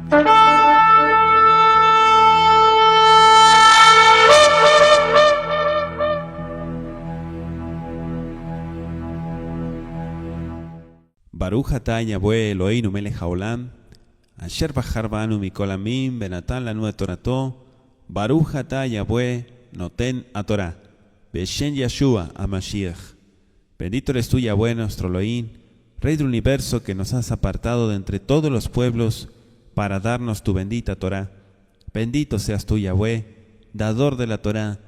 Baruch atah Yahweh Eloheinu melech haolam, asher bahar banu mikol amim benatan lanu et torato, Baruch atah Yahweh noten atorá, beshen Yeshua HaMashiach. Bendito eres tú, Yahweh, nuestro Elohim, Rey del universo, que nos has apartado de entre todos los pueblos para darnos tu bendita Torá. Bendito seas tú, Yahweh, dador de la Torá,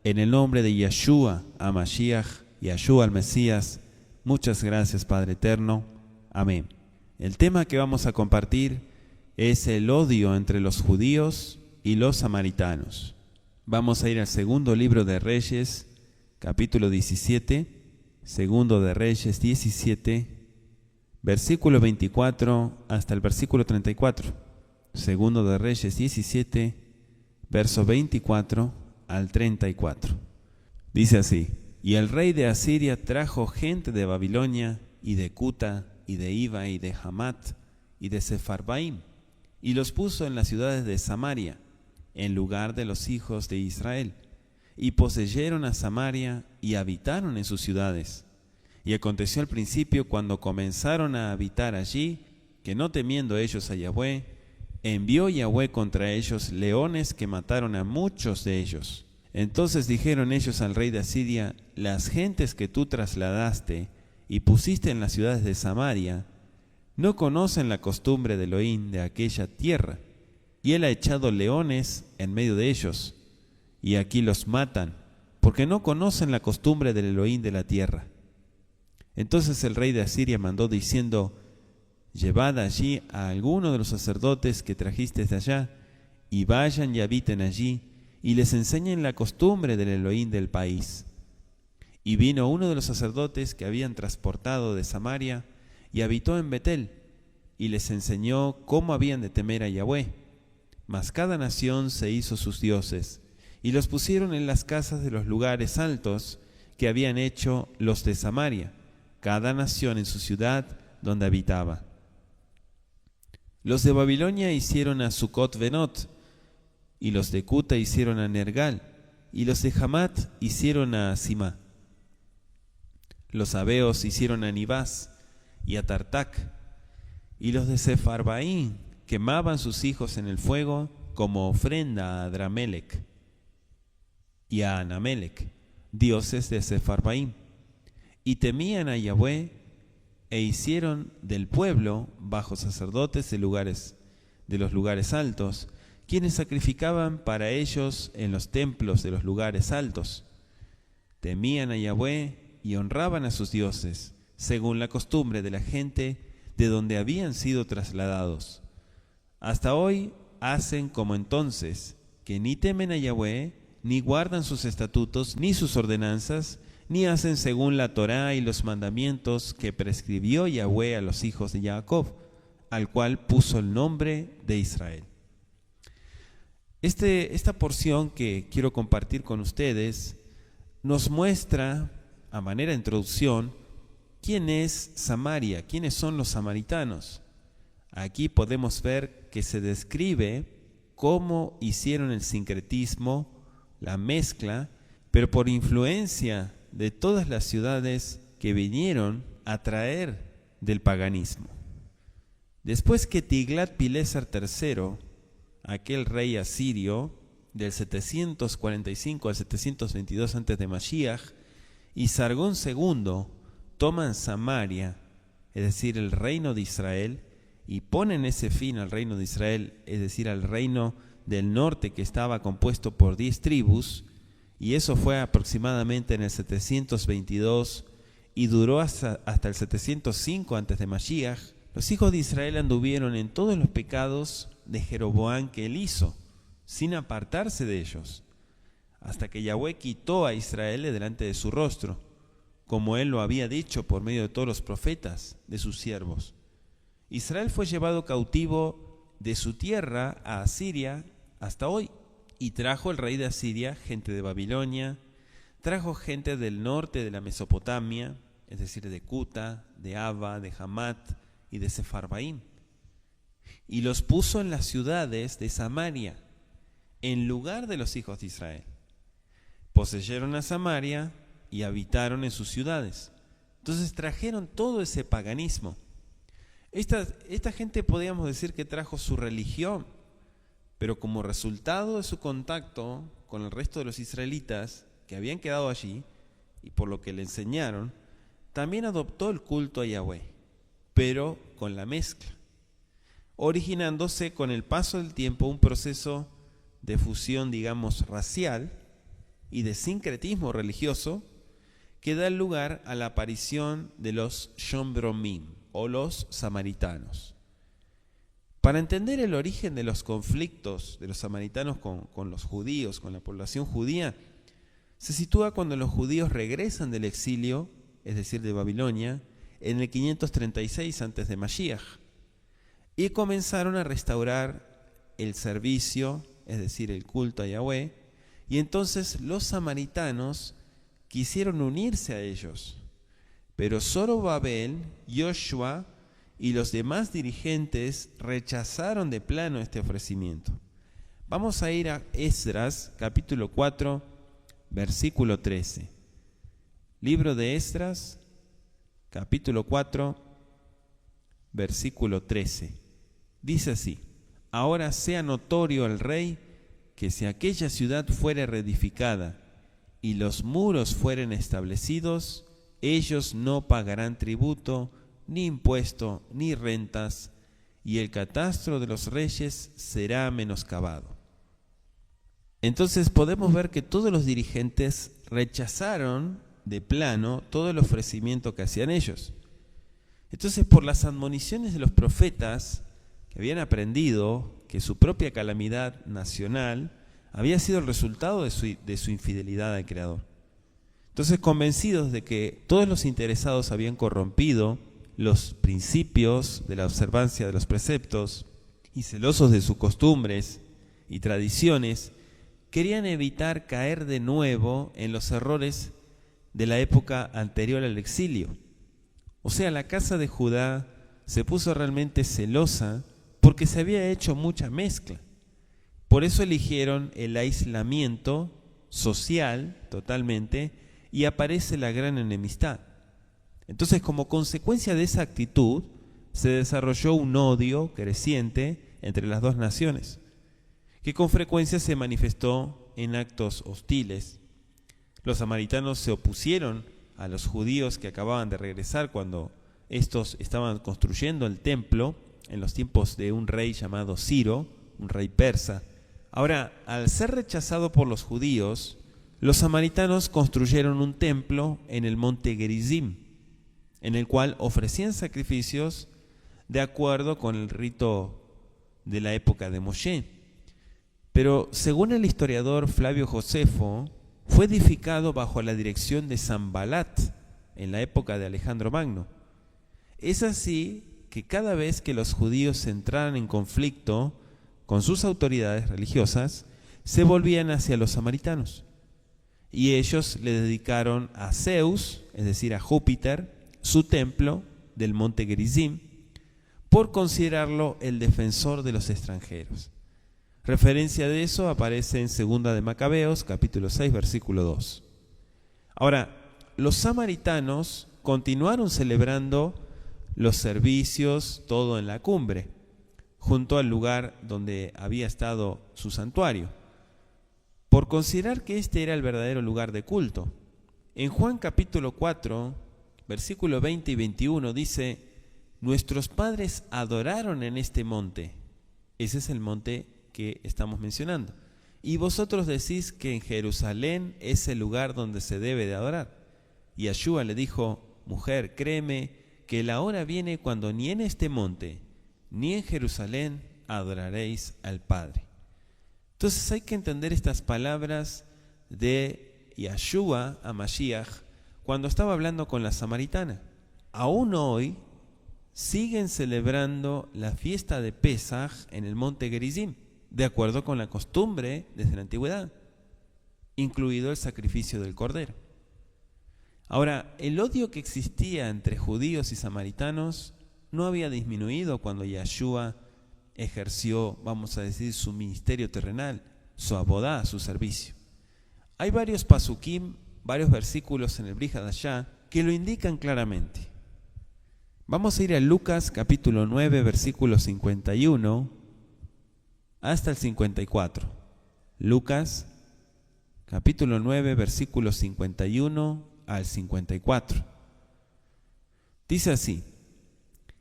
en el nombre de Yeshua HaMashiach, Yeshua el Mesías. Muchas gracias, Padre eterno. Amén. El tema que vamos a compartir es el odio entre los judíos y los samaritanos. Vamos a ir al segundo libro de Reyes, capítulo 17, segundo de Reyes 17, versículo 24 hasta el versículo 34. Segundo de Reyes 17, verso 24 al 34. Dice así: Y el rey de Asiria trajo gente de Babilonia y de Cuta y de Iva y de Hamat y de Sepharvaim, y los puso en las ciudades de Samaria, en lugar de los hijos de Israel, y poseyeron a Samaria y habitaron en sus ciudades. Y aconteció al principio, cuando comenzaron a habitar allí, que no temiendo ellos a Yahweh, envió Yahweh contra ellos leones que mataron a muchos de ellos. Entonces dijeron ellos al rey de Asiria: las gentes que tú trasladaste y pusiste en las ciudades de Samaria no conocen la costumbre de Elohim de aquella tierra, y él ha echado leones en medio de ellos, y aquí los matan, porque no conocen la costumbre del Elohim de la tierra. Entonces el rey de Asiria mandó diciendo: llevad allí a alguno de los sacerdotes que trajisteis de allá, y vayan y habiten allí, y les enseñen la costumbre del Elohim del país. Y vino uno de los sacerdotes que habían transportado de Samaria, y habitó en Betel, y les enseñó cómo habían de temer a Yahweh. Mas cada nación se hizo sus dioses, y los pusieron en las casas de los lugares altos que habían hecho los de Samaria, cada nación en su ciudad donde habitaba. Los de Babilonia hicieron a Sucot Benot, y los de Cuta hicieron a Nergal, y los de Hamat hicieron a Simá. Los sabeos hicieron a Nibás y a Tartac, y los de Sepharvaim quemaban sus hijos en el fuego como ofrenda a Adramelech y a Anamelech, dioses de Sepharvaim, y temían a Yahweh, e hicieron del pueblo bajo sacerdotes de los lugares altos, quienes sacrificaban para ellos en los templos de los lugares altos. Temían a Yahweh y honraban a sus dioses, según la costumbre de la gente de donde habían sido trasladados. Hasta hoy hacen como entonces, que ni temen a Yahweh, ni guardan sus estatutos, ni sus ordenanzas, ni hacen según la Torá y los mandamientos que prescribió Yahweh a los hijos de Jacob, al cual puso el nombre de Israel. Esta porción que quiero compartir con ustedes nos muestra, a manera de introducción, quién es Samaria, quiénes son los samaritanos. Aquí podemos ver que se describe cómo hicieron el sincretismo, la mezcla, pero por influencia de todas las ciudades que vinieron a traer del paganismo. Después que Tiglat-Pileser III, aquel rey asirio del 745 al 722 antes de Mashiach, y Sargón II toman Samaria, es decir, el reino de Israel, y ponen ese fin al reino de Israel, es decir, al reino del norte que estaba compuesto por 10 tribus, y eso fue aproximadamente en el 722 y duró hasta el 705 antes de Mashiach. Los hijos de Israel anduvieron en todos los pecados de Jeroboam que él hizo, sin apartarse de ellos, hasta que Yahweh quitó a Israel de delante de su rostro, como él lo había dicho por medio de todos los profetas de sus siervos. Israel fue llevado cautivo de su tierra a Asiria hasta hoy, y trajo el rey de Asiria gente de Babilonia, trajo gente del norte de la Mesopotamia, es decir, de Cuta, de Ava, de Hamat y de Sepharvaim. y los puso en las ciudades de Samaria, en lugar de los hijos de Israel. Poseyeron a Samaria y habitaron en sus ciudades. Entonces trajeron todo ese paganismo. Esta gente podríamos decir que trajo su religión, pero como resultado de su contacto con el resto de los israelitas que habían quedado allí, y por lo que le enseñaron, también adoptó el culto a Yahweh, pero con la mezcla, originándose con el paso del tiempo un proceso de fusión, digamos, racial y de sincretismo religioso que da lugar a la aparición de los Shombromim, o los samaritanos. Para entender el origen de los conflictos de los samaritanos con los judíos, con la población judía, se sitúa cuando los judíos regresan del exilio, es decir, de Babilonia, en el 536 antes de Mashiach, y comenzaron a restaurar el servicio, es decir, el culto a Yahweh, y entonces los samaritanos quisieron unirse a ellos, pero Zorobabel, Yoshua y los demás dirigentes rechazaron de plano este ofrecimiento. Vamos a ir a Esdras, capítulo 4, versículo 13. Libro de Esdras, capítulo 4, versículo 13. Dice así: ahora sea notorio al rey que si aquella ciudad fuere reedificada y los muros fueren establecidos, ellos no pagarán tributo, ni impuesto, ni rentas, y el catastro de los reyes será menoscabado. Entonces podemos ver que todos los dirigentes rechazaron de plano todo el ofrecimiento que hacían ellos. Entonces, por las admoniciones de los profetas, que habían aprendido que su propia calamidad nacional había sido el resultado de su infidelidad al Creador. Entonces, convencidos de que todos los interesados habían corrompido los principios de la observancia de los preceptos y celosos de sus costumbres y tradiciones, querían evitar caer de nuevo en los errores de la época anterior al exilio. O sea, la casa de Judá se puso realmente celosa porque se había hecho mucha mezcla. Por eso eligieron el aislamiento social totalmente y aparece la gran enemistad. Entonces, como consecuencia de esa actitud, se desarrolló un odio creciente entre las dos naciones, que con frecuencia se manifestó en actos hostiles. Los samaritanos se opusieron a los judíos que acababan de regresar cuando estos estaban construyendo el templo en los tiempos de un rey llamado Ciro, un rey persa. Ahora, al ser rechazado por los judíos, los samaritanos construyeron un templo en el monte Gerizim, en el cual ofrecían sacrificios de acuerdo con el rito de la época de Moshe. Pero según el historiador Flavio Josefo, fue edificado bajo la dirección de Sanbalat en la época de Alejandro Magno. Es así que cada vez que los judíos entraran en conflicto con sus autoridades religiosas, se volvían hacia los samaritanos. Y ellos le dedicaron a Zeus, es decir, a Júpiter, su templo del monte Gerizim, por considerarlo el defensor de los extranjeros. Referencia de eso aparece en 2 de Macabeos, capítulo 6, versículo 2. Ahora, los samaritanos continuaron celebrando los servicios, todo en la cumbre, junto al lugar donde había estado su santuario, por considerar que este era el verdadero lugar de culto. En Juan capítulo 4, versículo 20 y 21 dice: nuestros padres adoraron en este monte. Ese es el monte que estamos mencionando. Y vosotros decís que en Jerusalén es el lugar donde se debe de adorar. Y Yeshua le dijo: mujer, créeme que la hora viene cuando ni en este monte ni en Jerusalén adoraréis al Padre. Entonces hay que entender estas palabras de Yeshua a Mashiach cuando estaba hablando con la samaritana. Aún hoy siguen celebrando la fiesta de Pesaj en el monte Gerizim, de acuerdo con la costumbre desde la antigüedad, incluido el sacrificio del cordero. Ahora, el odio que existía entre judíos y samaritanos no había disminuido cuando Yeshua ejerció, vamos a decir, su ministerio terrenal, su abodá, su servicio. Hay varios pasukim, varios versículos en el Brit Hadashah que lo indican claramente. Vamos a ir a Lucas capítulo 9, versículo 51 hasta el 54. Lucas capítulo 9, versículos 51 al 54. Dice así: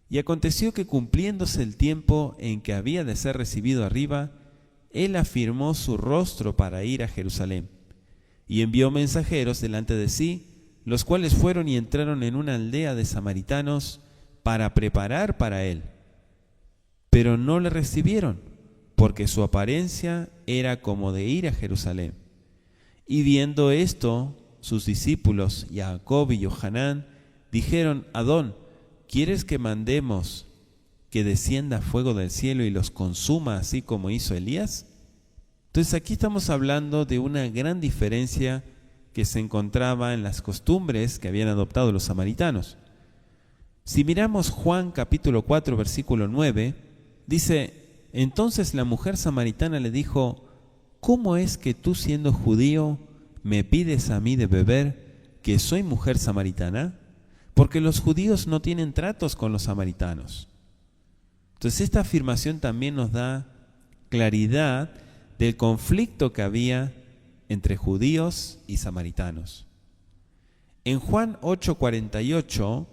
y aconteció que cumpliéndose el tiempo en que había de ser recibido arriba, él afirmó su rostro para ir a Jerusalén, y envió mensajeros delante de sí, los cuales fueron y entraron en una aldea de samaritanos para preparar para él. Pero no le recibieron, porque su apariencia era como de ir a Jerusalén. Y viendo esto, sus discípulos, Jacob y Johanán, dijeron: Adón, ¿quieres que mandemos que descienda fuego del cielo y los consuma así como hizo Elías? Entonces aquí estamos hablando de una gran diferencia que se encontraba en las costumbres que habían adoptado los samaritanos. Si miramos Juan capítulo 4 versículo 9, dice: entonces la mujer samaritana le dijo: ¿cómo es que tú, siendo judío, me pides a mí de beber, que soy mujer samaritana? Porque los judíos no tienen tratos con los samaritanos. Entonces esta afirmación también nos da claridad del conflicto que había entre judíos y samaritanos. En Juan 8:48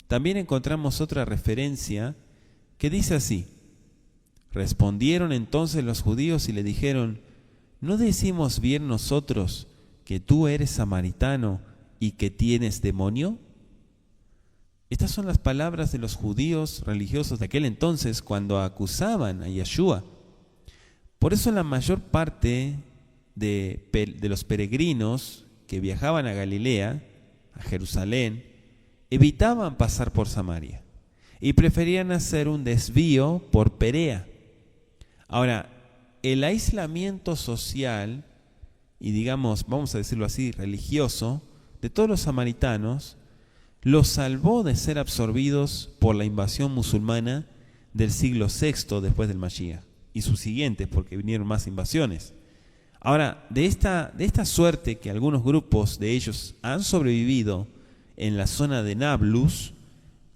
también encontramos otra referencia que dice así: respondieron entonces los judíos y le dijeron: ¿no decimos bien nosotros que tú eres samaritano y que tienes demonio? Estas son las palabras de los judíos religiosos de aquel entonces cuando acusaban a Yeshua. Por eso la mayor parte de los peregrinos que viajaban a Galilea, a Jerusalén, evitaban pasar por Samaria y preferían hacer un desvío por Perea. Ahora, el aislamiento social y, digamos, vamos a decirlo así, religioso, de todos los samaritanos, los salvó de ser absorbidos por la invasión musulmana del siglo VI después del Mashiach y sus siguientes, porque vinieron más invasiones. Ahora, de esta suerte que algunos grupos de ellos han sobrevivido en la zona de Nablus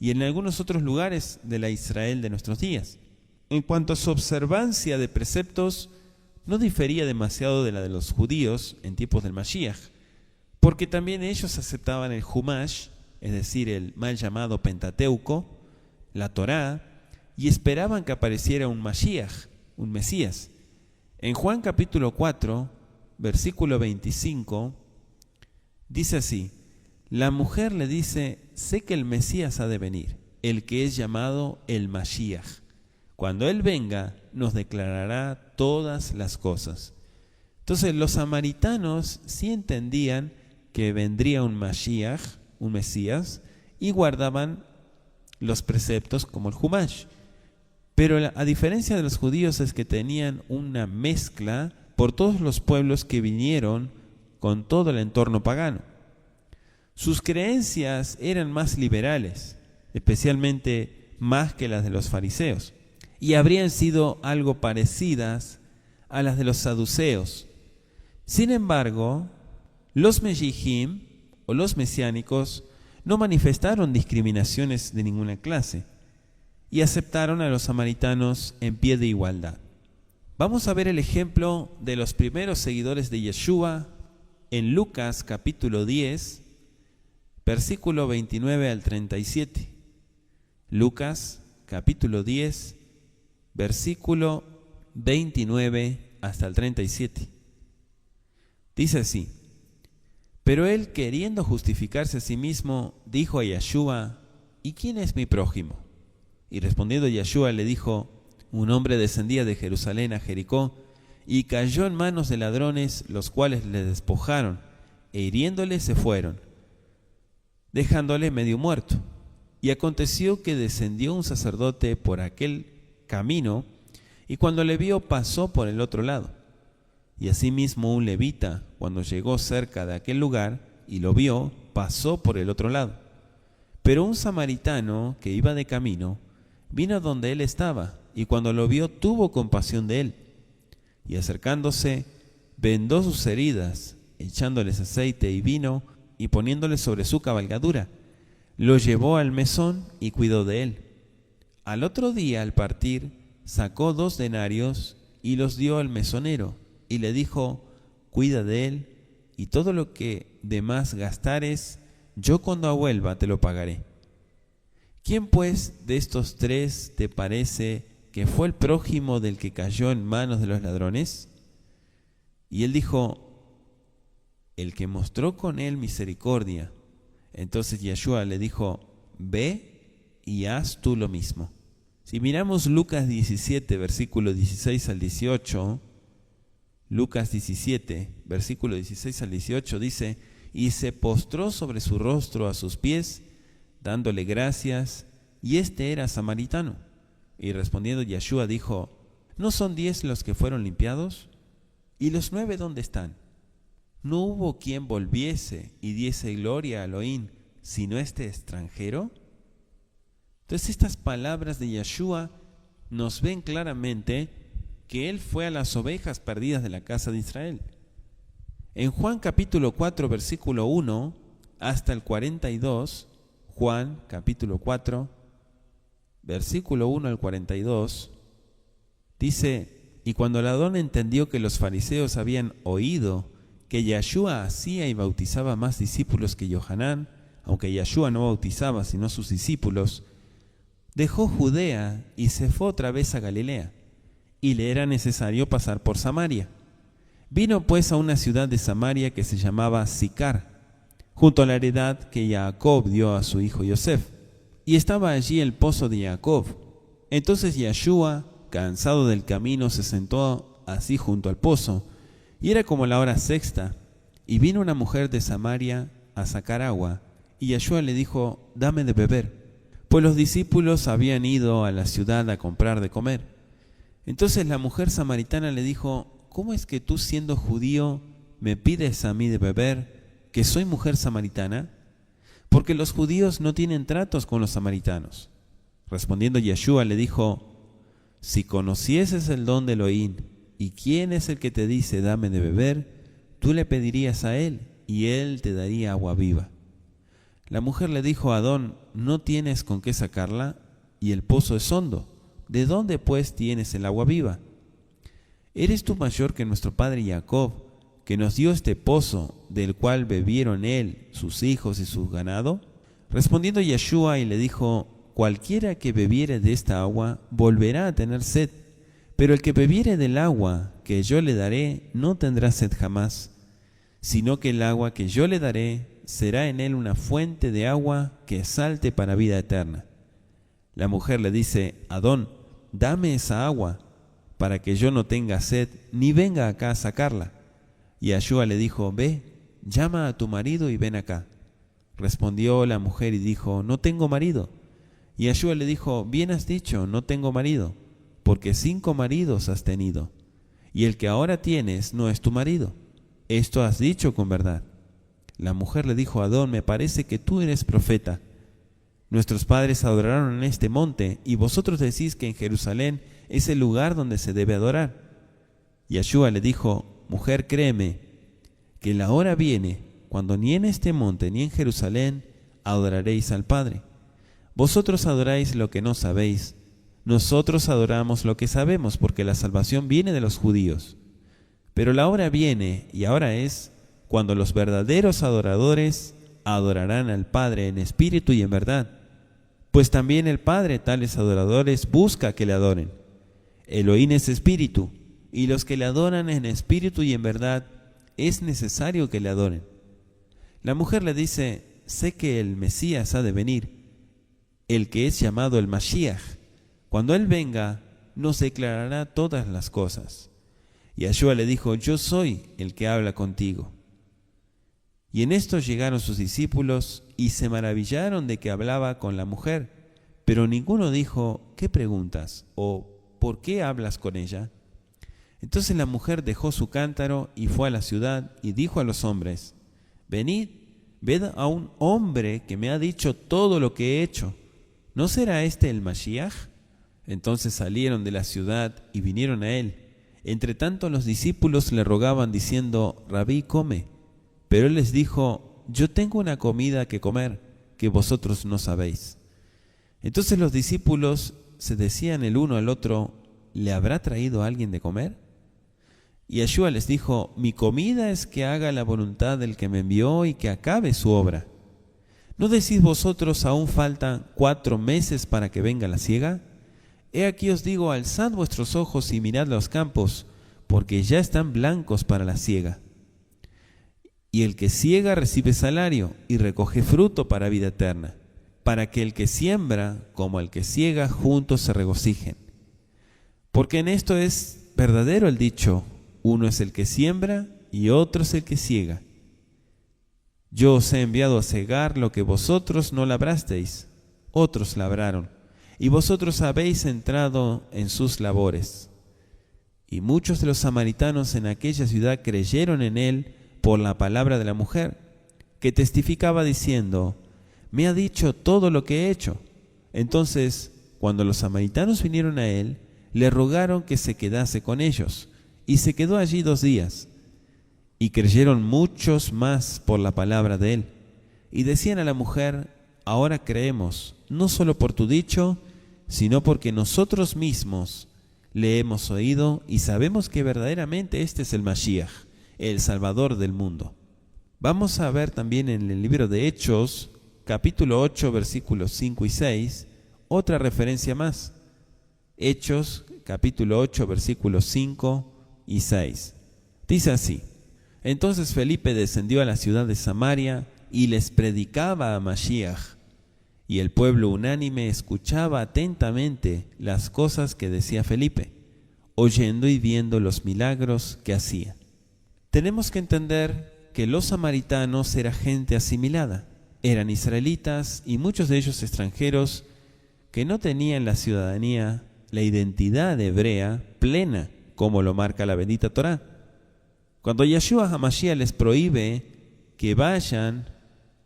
y en algunos otros lugares de la Israel de nuestros días. En cuanto a su observancia de preceptos, no difería demasiado de la de los judíos en tiempos del Mashiach, porque también ellos aceptaban el Humash, es decir, el mal llamado Pentateuco, la Torá, y esperaban que apareciera un Mashiach, un Mesías. En Juan capítulo 4, versículo 25, dice así: la mujer le dice: sé que el Mesías ha de venir, el que es llamado el Mashiach. Cuando Él venga, nos declarará todas las cosas. Entonces los samaritanos sí entendían que vendría un Mashiach, un Mesías, y guardaban los preceptos como el Humash. Pero a diferencia de los judíos es que tenían una mezcla por todos los pueblos que vinieron con todo el entorno pagano. Sus creencias eran más liberales, especialmente más que las de los fariseos, y habrían sido algo parecidas a las de los saduceos. Sin embargo, los meshijim o los mesiánicos no manifestaron discriminaciones de ninguna clase y aceptaron a los samaritanos en pie de igualdad. Vamos a ver el ejemplo de los primeros seguidores de Yeshua en Lucas capítulo 10, versículo 29 al 37. Lucas capítulo 10, versículo 29 hasta el 37. Dice así: pero él, queriendo justificarse a sí mismo, dijo a Yeshua: ¿y quién es mi prójimo? Y respondiendo Yeshua le dijo: un hombre descendía de Jerusalén a Jericó y cayó en manos de ladrones, los cuales le despojaron e hiriéndole se fueron, dejándole medio muerto. Y aconteció que descendió un sacerdote por aquel camino y cuando le vio pasó por el otro lado. Y asimismo un levita, cuando llegó cerca de aquel lugar y lo vio, pasó por el otro lado. Pero un samaritano que iba de camino vino donde él estaba y cuando lo vio tuvo compasión de él. Y acercándose, vendó sus heridas, echándoles aceite y vino, y poniéndole sobre su cabalgadura, lo llevó al mesón y cuidó de él. Al otro día, al partir, sacó 2 denarios y los dio al mesonero, y le dijo: cuida de él, y todo lo que de más gastares, yo cuando vuelva te lo pagaré. ¿Quién pues de estos 3 te parece que fue el prójimo del que cayó en manos de los ladrones? Y él dijo: el que mostró con él misericordia. Entonces Yeshua le dijo: ve y haz tú lo mismo. Si miramos Lucas 17, versículo 16 al 18, Lucas 17, versículo 16 al 18 dice: y se postró sobre su rostro a sus pies, dándole gracias, y este era samaritano. Y respondiendo Yeshua dijo: ¿no son 10 los que fueron limpiados? ¿Y los 9 dónde están? ¿No hubo quien volviese y diese gloria a Elohim, sino este extranjero? Entonces estas palabras de Yeshua nos ven claramente que él fue a las ovejas perdidas de la casa de Israel. En Juan capítulo 4, versículo 1 hasta el 42, Juan capítulo 4, versículo 1 al 42, dice: y cuando Adón entendió que los fariseos habían oído que Yeshua hacía y bautizaba más discípulos que Johanán, aunque Yeshua no bautizaba sino sus discípulos, dejó Judea y se fue otra vez a Galilea, y le era necesario pasar por Samaria. Vino pues a una ciudad de Samaria que se llamaba Sicar, junto a la heredad que Jacob dio a su hijo Yosef, y estaba allí el pozo de Jacob. Entonces Yeshua, cansado del camino, se sentó así junto al pozo, y era como la hora sexta, y vino una mujer de Samaria a sacar agua, y Yeshua le dijo: dame de beber, pues los discípulos habían ido a la ciudad a comprar de comer. Entonces la mujer samaritana le dijo: ¿cómo es que tú, siendo judío, me pides a mí de beber, que soy mujer samaritana? Porque los judíos no tienen tratos con los samaritanos. Respondiendo Yeshua le dijo: si conocieses el don de Elohim, y quién es el que te dice dame de beber, tú le pedirías a él, y él te daría agua viva. La mujer le dijo a Adón: no tienes con qué sacarla, y el pozo es hondo. ¿De dónde pues tienes el agua viva? ¿Eres tú mayor que nuestro padre Jacob, que nos dio este pozo, del cual bebieron él, sus hijos y su ganado? Respondiendo Yeshua y le dijo: cualquiera que bebiere de esta agua volverá a tener sed, pero el que bebiere del agua que yo le daré no tendrá sed jamás, sino que el agua que yo le daré será en él una fuente de agua que salte para vida eterna. La mujer le dice: Adón, dame esa agua, para que yo no tenga sed, ni venga acá a sacarla. Y Yeshua le dijo: ve, llama a tu marido y ven acá. Respondió la mujer y dijo: no tengo marido. Y Yeshua le dijo: bien has dicho, no tengo marido, porque 5 maridos has tenido, y el que ahora tienes no es tu marido. Esto has dicho con verdad. La mujer le dijo a Adón: me parece que tú eres profeta. Nuestros padres adoraron en este monte, y vosotros decís que en Jerusalén es el lugar donde se debe adorar. Y Yeshua le dijo: mujer, créeme, que la hora viene cuando ni en este monte ni en Jerusalén adoraréis al Padre. Vosotros adoráis lo que no sabéis, nosotros adoramos lo que sabemos, porque la salvación viene de los judíos. Pero la hora viene, y ahora es, cuando los verdaderos adoradores adorarán al Padre en espíritu y en verdad, pues también el Padre tales adoradores busca que le adoren. Elohim es espíritu, y los que le adoran en espíritu y en verdad es necesario que le adoren. La mujer le dice: sé que el Mesías ha de venir, el que es llamado el Mashiach. Cuando él venga, nos declarará todas las cosas. Y Yeshua le dijo: yo soy el que habla contigo. Y en esto llegaron sus discípulos y se maravillaron de que hablaba con la mujer, pero ninguno dijo: ¿qué preguntas? o ¿por qué hablas con ella? Entonces la mujer dejó su cántaro y fue a la ciudad y dijo a los hombres: venid, ved a un hombre que me ha dicho todo lo que he hecho. ¿No será este el Mashiach? Entonces salieron de la ciudad y vinieron a él. Entre tanto los discípulos le rogaban diciendo: Rabí, come. Pero él les dijo: yo tengo una comida que comer que vosotros no sabéis. Entonces los discípulos se decían el uno al otro: ¿le habrá traído alguien de comer? Y Yeshua les dijo: mi comida es que haga la voluntad del que me envió y que acabe su obra. ¿No decís vosotros: aún faltan 4 meses para que venga la siega? He aquí os digo: alzad vuestros ojos y mirad los campos, porque ya están blancos para la siega. Y el que siega recibe salario y recoge fruto para vida eterna, para que el que siembra como el que siega juntos se regocijen. Porque en esto es verdadero el dicho: uno es el que siembra y otro es el que siega. Yo os he enviado a segar lo que vosotros no labrasteis, otros labraron, y vosotros habéis entrado en sus labores. Y muchos de los samaritanos en aquella ciudad creyeron en él por la palabra de la mujer, que testificaba diciendo: me ha dicho todo lo que he hecho. Entonces, cuando los samaritanos vinieron a él, le rogaron que se quedase con ellos, y se quedó allí 2 días. Y creyeron muchos más por la palabra de él. Y decían a la mujer: ahora creemos, no solo por tu dicho, sino porque nosotros mismos le hemos oído y sabemos que verdaderamente este es el Mashiach, el Salvador del mundo. Vamos a ver también en el libro de Hechos, capítulo 8, versículos 5 y 6, otra referencia más. Hechos, capítulo 8, versículos 5 y 6. Dice así: entonces Felipe descendió a la ciudad de Samaria y les predicaba a Mashiach, y el pueblo unánime escuchaba atentamente las cosas que decía Felipe, oyendo y viendo los milagros que hacía. Tenemos que entender que los samaritanos eran gente asimilada, eran israelitas y muchos de ellos extranjeros que no tenían la ciudadanía, la identidad hebrea plena, como lo marca la bendita Torá. Cuando Yeshua HaMashiach les prohíbe que vayan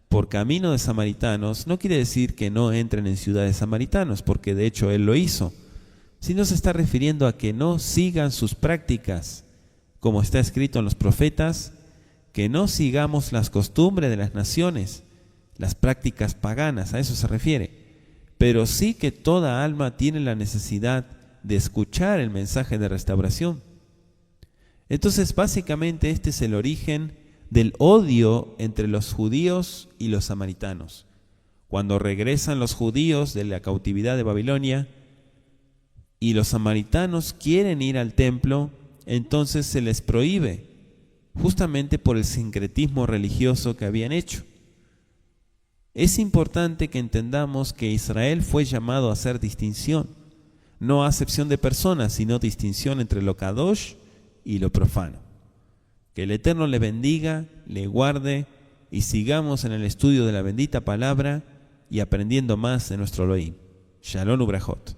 por camino de samaritanos, no quiere decir que no entren en ciudades samaritanos, porque de hecho él lo hizo, sino se está refiriendo a que no sigan sus prácticas, como está escrito en los profetas, que no sigamos las costumbres de las naciones, las prácticas paganas, a eso se refiere, pero sí que toda alma tiene la necesidad de escuchar el mensaje de restauración. Entonces, básicamente este es el origen del odio entre los judíos y los samaritanos. Cuando regresan los judíos de la cautividad de Babilonia y los samaritanos quieren ir al templo, entonces se les prohíbe, justamente por el sincretismo religioso que habían hecho. Es importante que entendamos que Israel fue llamado a hacer distinción, no acepción de personas, sino distinción entre lo kadosh y lo profano. Que el Eterno le bendiga, le guarde y sigamos en el estudio de la bendita palabra y aprendiendo más de nuestro Elohim. Shalom Ubrajot.